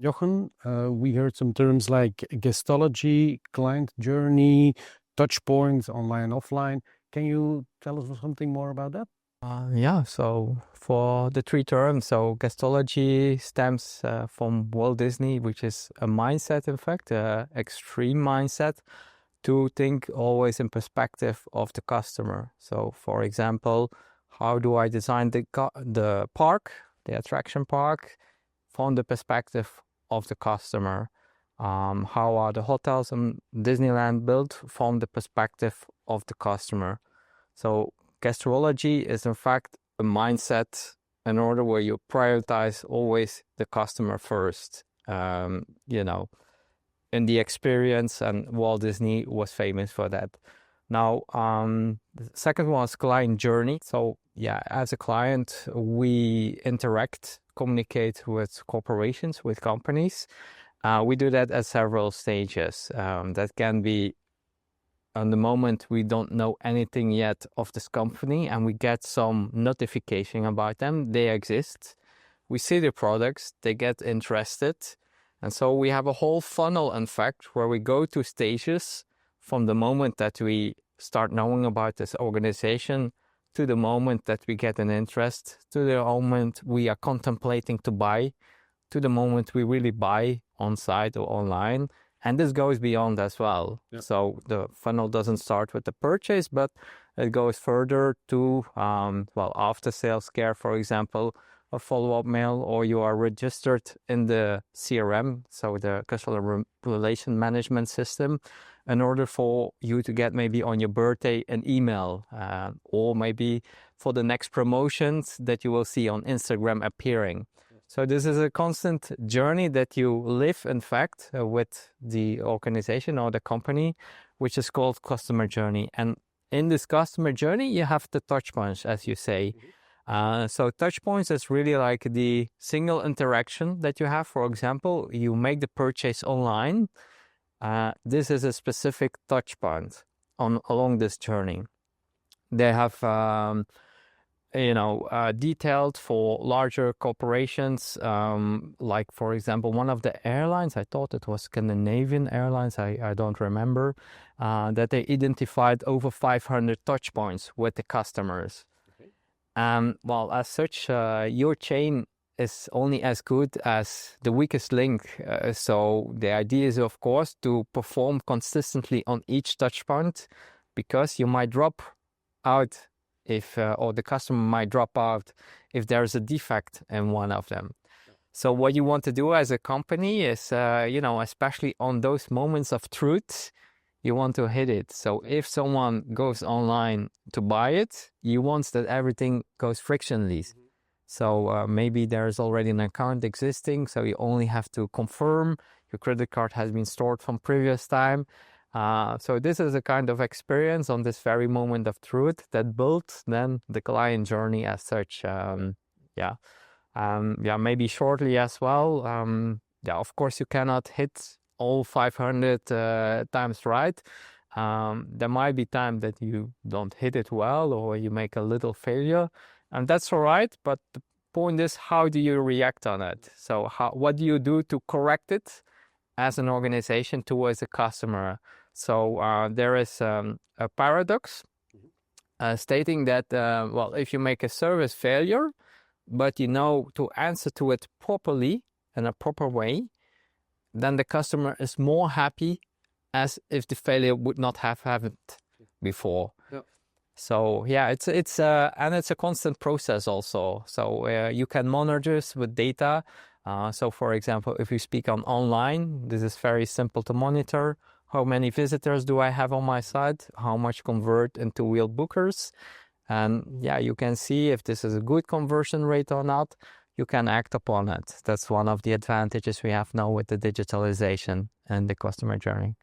Jochen, we heard some terms like Guestology, client journey, touch points, online, offline. Can you tell us something more about that? Yeah, so for the three terms, so Guestology stems from Walt Disney, which is a mindset, in fact, extreme mindset to think always in perspective of the customer. So, for example, how do I design the park, the attraction park, from the perspective of the customer? How are the hotels in Disneyland built from the perspective of the customer? So Guestology is in fact a mindset in order where you prioritize always the customer first. You know, in the experience, and Walt Disney was famous for that. Now, the second one is client journey. So yeah, as a client, we interact, communicate with corporations, with companies. We do that at several stages. That can be on the moment we don't know anything yet of this company and we get some notification about them. They exist. We see the products, they get interested. And so we have a whole funnel, in fact, where we go to stages from the moment that we start knowing about this organization to the moment that we get an interest, to the moment we are contemplating to buy, to the moment we really buy on site or online. And this goes beyond as well. Yep. So the funnel doesn't start with the purchase, but it goes further to, after sales care, for example, a follow-up mail, or you are registered in the CRM, so the customer relation management system, in order for you to get maybe on your birthday an email, or maybe for the next promotions that you will see on Instagram appearing. So this is a constant journey that you live, in fact, with the organization or the company, which is called customer journey. And in this customer journey, you have the touch points, as you say. So touch points is really like the single interaction that you have. For example, you make the purchase online. This is a specific touch point along this journey. They have detailed for larger corporations, like, for example, one of the airlines, I thought it was Scandinavian Airlines, I don't remember, that they identified over 500 touch points with the customers. Okay. Well, as such, your chain is only as good as the weakest link. So the idea is, of course, to perform consistently on each touch point, because you might drop out or the customer might drop out if there's a defect in one of them. So what you want to do as a company is, especially on those moments of truth, you want to hit it. So if someone goes online to buy it, you want that everything goes frictionless. Mm-hmm. So maybe there's already an account existing, so you only have to confirm your credit card has been stored from previous time. So this is a kind of experience on this very moment of truth that builds then the client journey as such. Maybe shortly as well. Of course, you cannot hit all 500 times right. There might be time that you don't hit it well, or you make a little failure, and that's all right. But the point is, how do you react on it? So what do you do to correct it as an organization towards the customer? So there is a paradox stating that, if you make a service failure, but you know to answer to it properly in a proper way, then the customer is more happy as if the failure would not have happened before. Yep. So yeah, it's a constant process also. So you can monitor this with data. So for example, if you speak on online, this is very simple to monitor. How many visitors do I have on my site? How much convert into real bookers? And yeah, you can see if this is a good conversion rate or not. You can act upon it. That's one of the advantages we have now with the digitalization and the customer journey.